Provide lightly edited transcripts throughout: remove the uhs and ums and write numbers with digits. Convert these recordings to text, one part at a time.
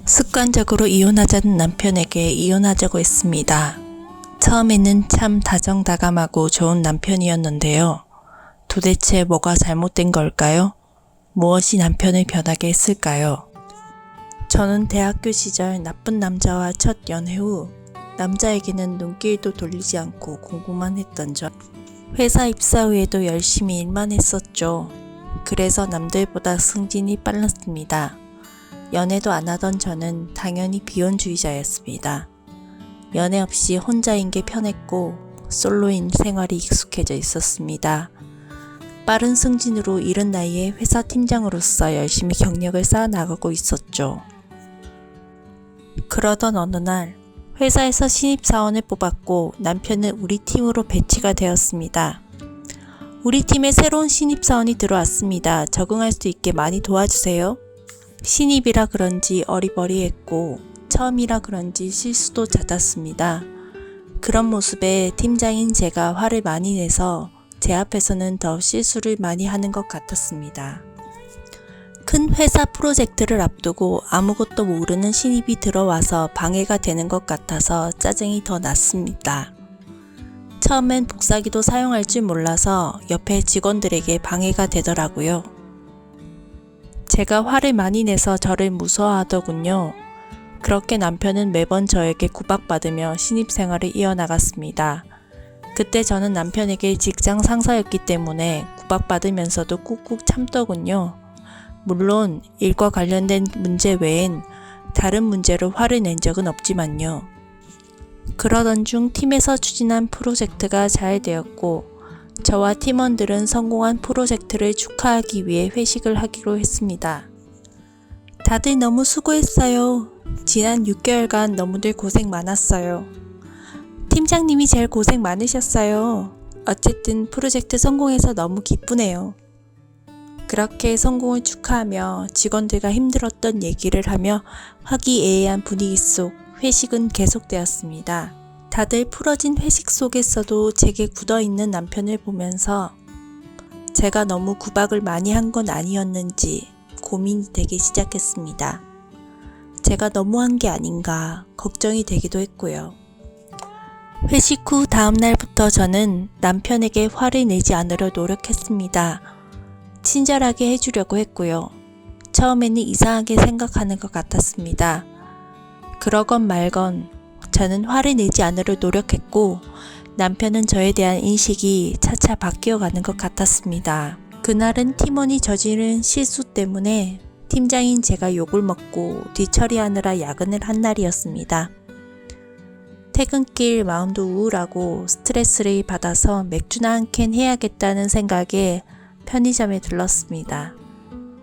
습관적으로 이혼하자는 남편에게 이혼하자고 했습니다. 처음에는 참 다정다감하고 좋은 남편이었는데요. 도대체 뭐가 잘못된 걸까요? 무엇이 남편을 변하게 했을까요? 저는 대학교 시절 나쁜 남자와 첫 연애 후 남자에게는 눈길도 돌리지 않고 공부만 했던 점. 회사 입사 후에도 열심히 일만 했었죠. 그래서 남들보다 승진이 빨랐습니다. 연애도 안 하던 저는 당연히 비혼주의자였습니다. 연애 없이 혼자인 게 편했고 솔로인 생활이 익숙해져 있었습니다. 빠른 승진으로 이른 나이에 회사 팀장으로서 열심히 경력을 쌓아나가고 있었죠. 그러던 어느 날 회사에서 신입사원을 뽑았고 남편은 우리 팀으로 배치가 되었습니다. 우리 팀에 새로운 신입사원이 들어왔습니다. 적응할 수 있게 많이 도와주세요. 신입이라 그런지 어리버리했고 처음이라 그런지 실수도 잦았습니다. 그런 모습에 팀장인 제가 화를 많이 내서 제 앞에서는 더 실수를 많이 하는 것 같았습니다. 큰 회사 프로젝트를 앞두고 아무것도 모르는 신입이 들어와서 방해가 되는 것 같아서 짜증이 더 났습니다. 처음엔 복사기도 사용할 줄 몰라서 옆에 직원들에게 방해가 되더라고요. 제가 화를 많이 내서 저를 무서워하더군요. 그렇게 남편은 매번 저에게 구박받으며 신입생활을 이어나갔습니다. 그때 저는 남편에게 직장 상사였기 때문에 구박받으면서도 꾹꾹 참더군요. 물론 일과 관련된 문제 외엔 다른 문제로 화를 낸 적은 없지만요. 그러던 중 팀에서 추진한 프로젝트가 잘 되었고 저와 팀원들은 성공한 프로젝트를 축하하기 위해 회식을 하기로 했습니다. 다들 너무 수고했어요. 지난 6개월간 너무들 고생 많았어요. 팀장님이 제일 고생 많으셨어요. 어쨌든 프로젝트 성공해서 너무 기쁘네요. 그렇게 성공을 축하하며 직원들과 힘들었던 얘기를 하며 화기애애한 분위기 속 회식은 계속되었습니다. 다들 풀어진 회식 속에서도 제게 굳어있는 남편을 보면서 제가 너무 구박을 많이 한 건 아니었는지 고민이 되기 시작했습니다. 제가 너무한 게 아닌가 걱정이 되기도 했고요. 회식 후 다음 날부터 저는 남편에게 화를 내지 않으려 노력했습니다. 친절하게 해주려고 했고요. 처음에는 이상하게 생각하는 것 같았습니다. 그러건 말건 저는 화를 내지 않으려 노력했고 남편은 저에 대한 인식이 차차 바뀌어가는 것 같았습니다. 그날은 팀원이 저지른 실수 때문에 팀장인 제가 욕을 먹고 뒤처리하느라 야근을 한 날이었습니다. 퇴근길 마음도 우울하고 스트레스를 받아서 맥주나 한 캔 해야겠다는 생각에 편의점에 들렀습니다.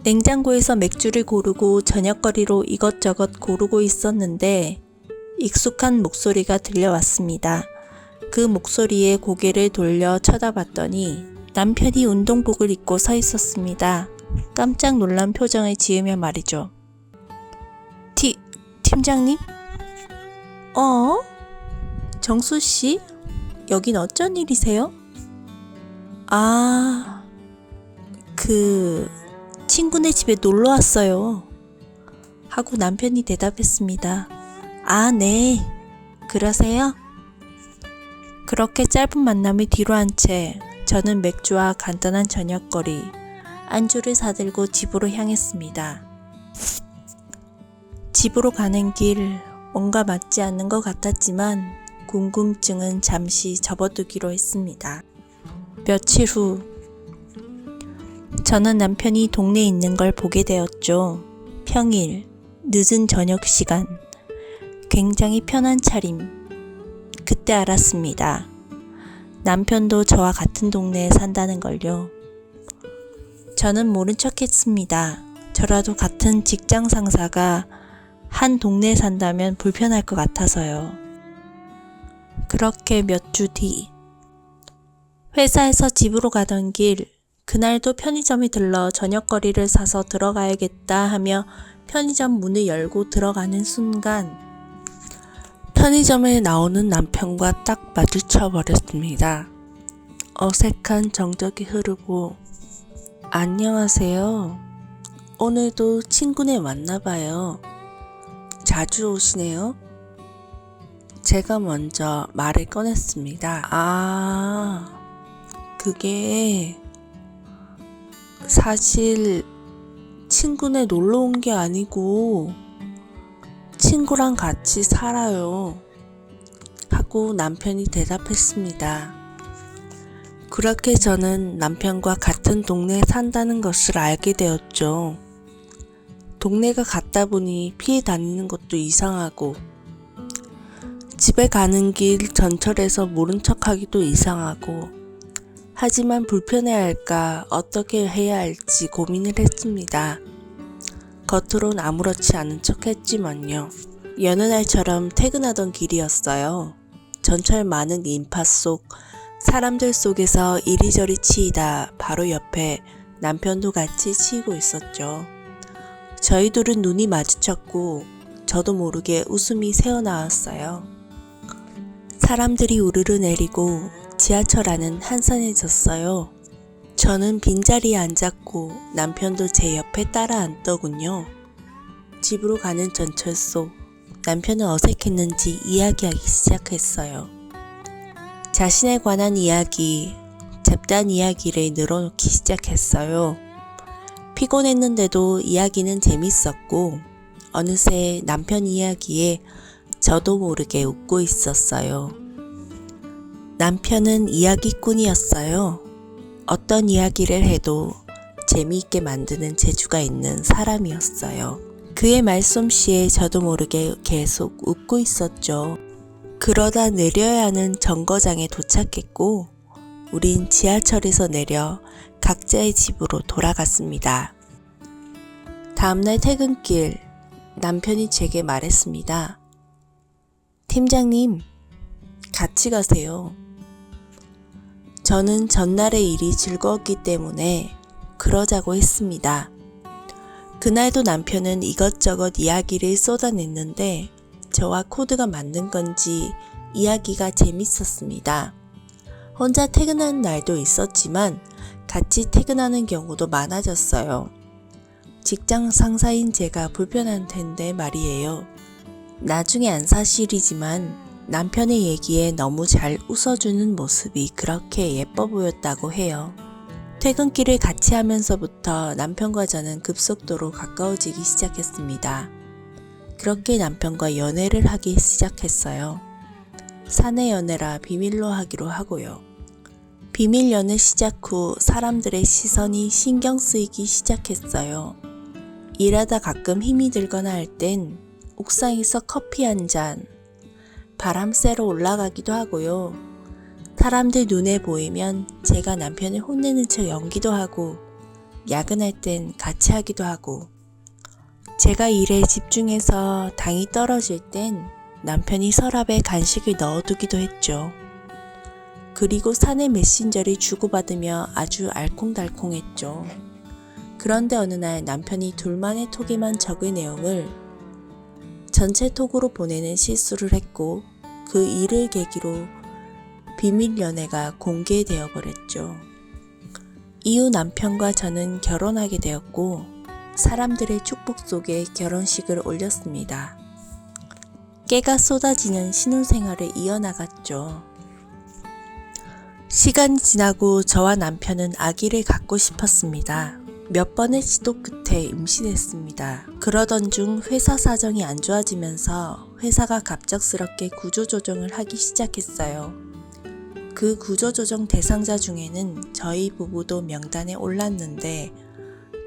냉장고에서 맥주를 고르고 저녁거리로 이것저것 고르고 있었는데 익숙한 목소리가 들려왔습니다. 그 목소리에 고개를 돌려 쳐다봤더니 남편이 운동복을 입고 서 있었습니다. 깜짝 놀란 표정을 지으며 말이죠. 팀장님? 정수씨? 여긴 어쩐 일이세요? 친구네 집에 놀러 왔어요. 하고 남편이 대답했습니다. 네. 그러세요? 그렇게 짧은 만남이 뒤로 한 채 저는 맥주와 간단한 저녁거리, 안주를 사들고 집으로 향했습니다. 집으로 가는 길 뭔가 맞지 않는 것 같았지만 궁금증은 잠시 접어두기로 했습니다. 며칠 후 저는 남편이 동네에 있는 걸 보게 되었죠. 평일, 늦은 저녁 시간, 굉장히 편한 차림. 그때 알았습니다. 남편도 저와 같은 동네에 산다는 걸요. 저는 모른 척 했습니다. 저라도 같은 직장 상사가 한 동네에 산다면 불편할 것 같아서요. 그렇게 몇 주 뒤, 회사에서 집으로 가던 길, 그날도 편의점에 들러 저녁거리를 사서 들어가야겠다 하며 편의점 문을 열고 들어가는 순간 편의점에 나오는 남편과 딱 마주쳐 버렸습니다. 어색한 정적이 흐르고 안녕하세요. 오늘도 친구네 왔나봐요. 자주 오시네요. 제가 먼저 말을 꺼냈습니다. 그게 사실 친구네 놀러 온 게 아니고 친구랑 같이 살아요. 하고 남편이 대답했습니다. 그렇게 저는 남편과 같은 동네에 산다는 것을 알게 되었죠. 동네가 같다 보니 피해 다니는 것도 이상하고 집에 가는 길 전철에서 모른 척하기도 이상하고 하지만 불편해할까 어떻게 해야 할지 고민을 했습니다. 겉으론 아무렇지 않은 척 했지만요. 여느 날처럼 퇴근하던 길이었어요. 전철 많은 인파 속 사람들 속에서 이리저리 치이다 바로 옆에 남편도 같이 치이고 있었죠. 저희 둘은 눈이 마주쳤고 저도 모르게 웃음이 새어나왔어요. 사람들이 우르르 내리고 지하철 안은 한산해졌어요. 저는 빈자리에 앉았고 남편도 제 옆에 따라 앉더군요. 집으로 가는 전철 속 남편은 어색했는지 이야기하기 시작했어요. 자신에 관한 이야기, 잡다한 이야기를 늘어놓기 시작했어요. 피곤했는데도 이야기는 재밌었고 어느새 남편 이야기에 저도 모르게 웃고 있었어요. 남편은 이야기꾼이었어요. 어떤 이야기를 해도 재미있게 만드는 재주가 있는 사람이었어요. 그의 말솜씨에 저도 모르게 계속 웃고 있었죠. 그러다 내려야 하는 정거장에 도착했고 우린 지하철에서 내려 각자의 집으로 돌아갔습니다. 다음날 퇴근길 남편이 제게 말했습니다. 팀장님, 같이 가세요. 저는 전날의 일이 즐거웠기 때문에 그러자고 했습니다. 그날도 남편은 이것저것 이야기를 쏟아냈는데 저와 코드가 맞는 건지 이야기가 재밌었습니다. 혼자 퇴근하는 날도 있었지만 같이 퇴근하는 경우도 많아졌어요. 직장 상사인 제가 불편한 텐데 말이에요. 나중에 안 사실이지만 남편의 얘기에 너무 잘 웃어주는 모습이 그렇게 예뻐 보였다고 해요. 퇴근길을 같이 하면서부터 남편과 저는 급속도로 가까워지기 시작했습니다. 그렇게 남편과 연애를 하기 시작했어요. 사내 연애라 비밀로 하기로 하고요. 비밀 연애 시작 후 사람들의 시선이 신경 쓰이기 시작했어요. 일하다 가끔 힘이 들거나 할 땐 옥상에서 커피 한 잔, 바람 쐬러 올라가기도 하고요. 사람들 눈에 보이면 제가 남편을 혼내는 척 연기도 하고 야근할 땐 같이 하기도 하고 제가 일에 집중해서 당이 떨어질 땐 남편이 서랍에 간식을 넣어두기도 했죠. 그리고 사내 메신저를 주고받으며 아주 알콩달콩했죠. 그런데 어느 날 남편이 둘만의 톡에만 적을 내용을 전체 톡으로 보내는 실수를 했고 그 일을 계기로 비밀 연애가 공개되어 버렸죠. 이후 남편과 저는 결혼하게 되었고 사람들의 축복 속에 결혼식을 올렸습니다. 깨가 쏟아지는 신혼생활을 이어나갔죠. 시간이 지나고 저와 남편은 아기를 갖고 싶었습니다. 몇 번의 시도 끝에 임신했습니다. 그러던 중 회사 사정이 안 좋아지면서 회사가 갑작스럽게 구조조정을 하기 시작했어요. 그 구조조정 대상자 중에는 저희 부부도 명단에 올랐는데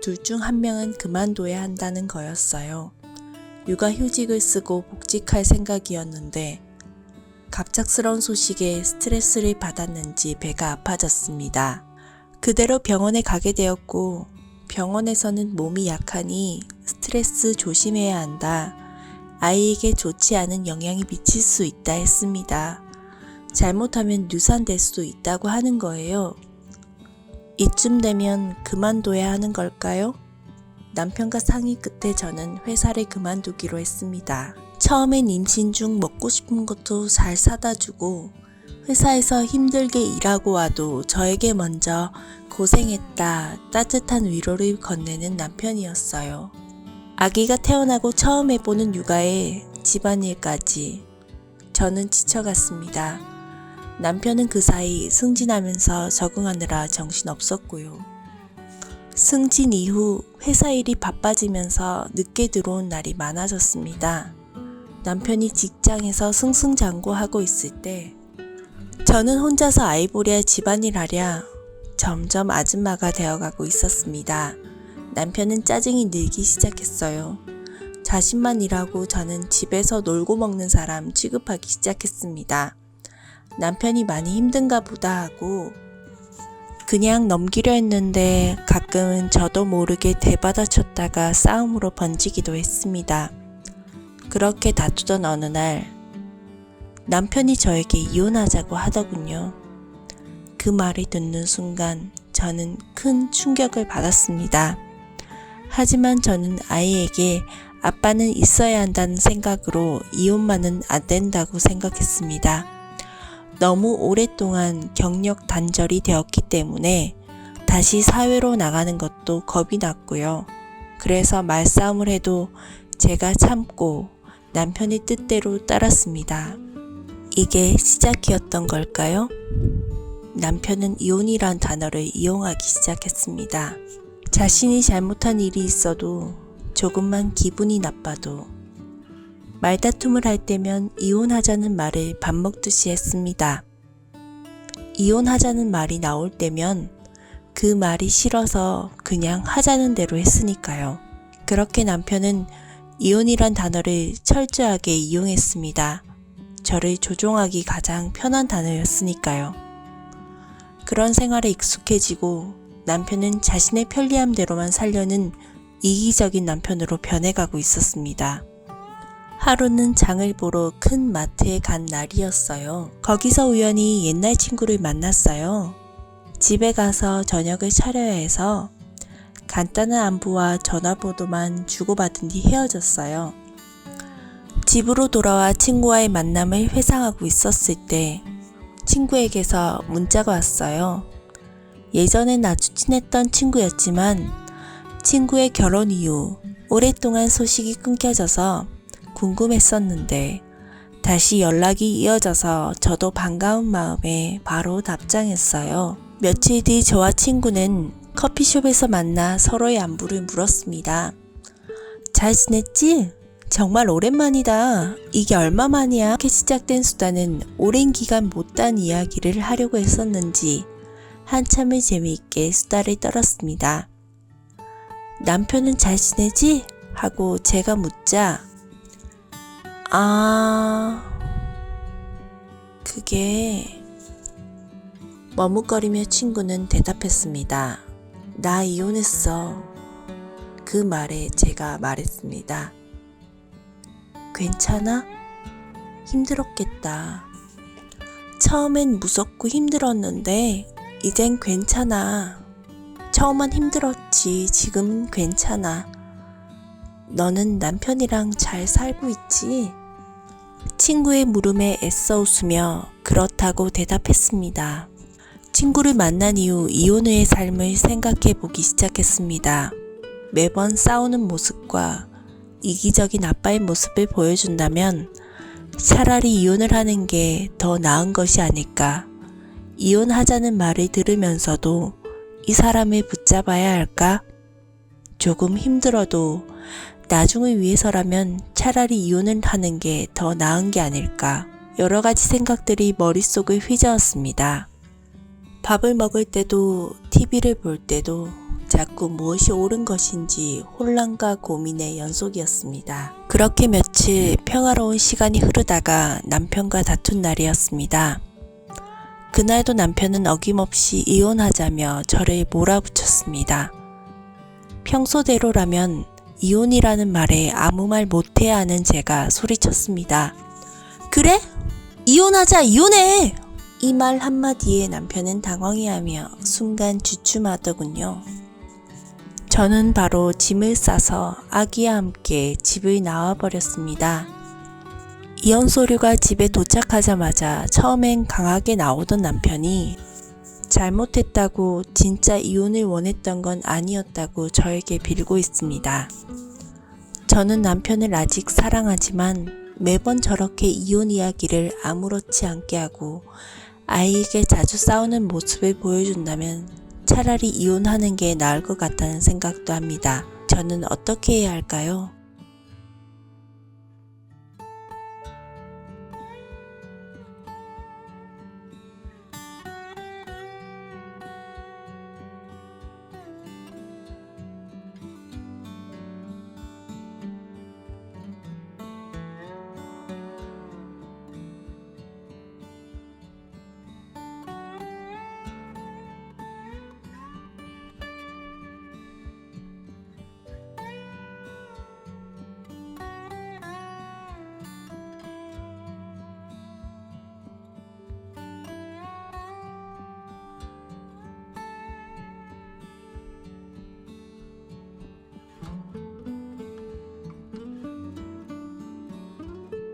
둘 중 한 명은 그만둬야 한다는 거였어요. 육아휴직을 쓰고 복직할 생각이었는데 갑작스러운 소식에 스트레스를 받았는지 배가 아파졌습니다. 그대로 병원에 가게 되었고 병원에서는 몸이 약하니 스트레스 조심해야 한다. 아이에게 좋지 않은 영향이 미칠 수 있다 했습니다. 잘못하면 유산될 수도 있다고 하는 거예요. 이쯤 되면 그만둬야 하는 걸까요? 남편과 상의 끝에 저는 회사를 그만두기로 했습니다. 처음엔 임신 중 먹고 싶은 것도 잘 사다 주고 회사에서 힘들게 일하고 와도 저에게 먼저 고생했다 따뜻한 위로를 건네는 남편이었어요. 아기가 태어나고 처음 해보는 육아에 집안일까지 저는 지쳐갔습니다. 남편은 그 사이 승진하면서 적응하느라 정신없었고요. 승진 이후 회사 일이 바빠지면서 늦게 들어온 날이 많아졌습니다. 남편이 직장에서 승승장구하고 있을 때 저는 혼자서 아이보랴 집안일 하랴 점점 아줌마가 되어가고 있었습니다. 남편은 짜증이 늘기 시작했어요. 자신만 일하고 저는 집에서 놀고 먹는 사람 취급하기 시작했습니다. 남편이 많이 힘든가 보다 하고 그냥 넘기려 했는데 가끔은 저도 모르게 대받아쳤다가 싸움으로 번지기도 했습니다. 그렇게 다투던 어느 날 남편이 저에게 이혼하자고 하더군요. 그 말을 듣는 순간 저는 큰 충격을 받았습니다. 하지만 저는 아이에게 아빠는 있어야 한다는 생각으로 이혼만은 안 된다고 생각했습니다. 너무 오랫동안 경력 단절이 되었기 때문에 다시 사회로 나가는 것도 겁이 났고요. 그래서 말싸움을 해도 제가 참고 남편의 뜻대로 따랐습니다. 이게 시작이었던 걸까요? 남편은 이혼이란 단어를 이용하기 시작했습니다. 자신이 잘못한 일이 있어도 조금만 기분이 나빠도 말다툼을 할 때면 이혼하자는 말을 밥 먹듯이 했습니다. 이혼하자는 말이 나올 때면 그 말이 싫어서 그냥 하자는 대로 했으니까요. 그렇게 남편은 이혼이란 단어를 철저하게 이용했습니다. 저를 조종하기 가장 편한 단어였으니까요. 그런 생활에 익숙해지고 남편은 자신의 편리함대로만 살려는 이기적인 남편으로 변해가고 있었습니다. 하루는 장을 보러 큰 마트에 간 날이었어요. 거기서 우연히 옛날 친구를 만났어요. 집에 가서 저녁을 차려야 해서 간단한 안부와 전화번호만 주고받은 뒤 헤어졌어요. 집으로 돌아와 친구와의 만남을 회상하고 있었을 때 친구에게서 문자가 왔어요. 예전엔 아주 친했던 친구였지만 친구의 결혼 이후 오랫동안 소식이 끊겨져서 궁금했었는데 다시 연락이 이어져서 저도 반가운 마음에 바로 답장했어요. 며칠 뒤 저와 친구는 커피숍에서 만나 서로의 안부를 물었습니다. 잘 지냈지? 정말 오랜만이다. 이게 얼마만이야? 이렇게 시작된 수다는 오랜 기간 못한 이야기를 하려고 했었는지 한참을 재미있게 수다를 떨었습니다. 남편은 잘 지내지? 하고 제가 묻자 그게 머뭇거리며 친구는 대답했습니다. 나 이혼했어. 그 말에 제가 말했습니다. 괜찮아? 힘들었겠다. 처음엔 무섭고 힘들었는데 이젠 괜찮아. 처음만 힘들었지 지금은 괜찮아. 너는 남편이랑 잘 살고 있지? 친구의 물음에 애써 웃으며 그렇다고 대답했습니다. 친구를 만난 이후 이혼 후의 삶을 생각해 보기 시작했습니다. 매번 싸우는 모습과 이기적인 아빠의 모습을 보여준다면 차라리 이혼을 하는 게 더 나은 것이 아닐까. 이혼하자는 말을 들으면서도 이 사람을 붙잡아야 할까? 조금 힘들어도 나중을 위해서라면 차라리 이혼을 하는 게 더 나은 게 아닐까. 여러 가지 생각들이 머릿속을 휘저었습니다. 밥을 먹을 때도 TV를 볼 때도 자꾸 무엇이 옳은 것인지 혼란과 고민의 연속이었습니다. 그렇게 며칠 평화로운 시간이 흐르다가 남편과 다툰 날이었습니다. 그날도 남편은 어김없이 이혼하자며 저를 몰아붙였습니다. 평소대로라면 이혼이라는 말에 아무 말 못해야 하는 제가 소리쳤습니다. 그래? 이혼하자, 이혼해! 이 말 한마디에 남편은 당황해하며 순간 주춤하더군요. 저는 바로 짐을 싸서 아기와 함께 집을 나와버렸습니다. 이혼 서류가 집에 도착하자마자 처음엔 강하게 나오던 남편이 잘못했다고 진짜 이혼을 원했던 건 아니었다고 저에게 빌고 있습니다. 저는 남편을 아직 사랑하지만 매번 저렇게 이혼 이야기를 아무렇지 않게 하고 아이에게 자주 싸우는 모습을 보여준다면 차라리 이혼하는 게 나을 것 같다는 생각도 합니다. 저는 어떻게 해야 할까요?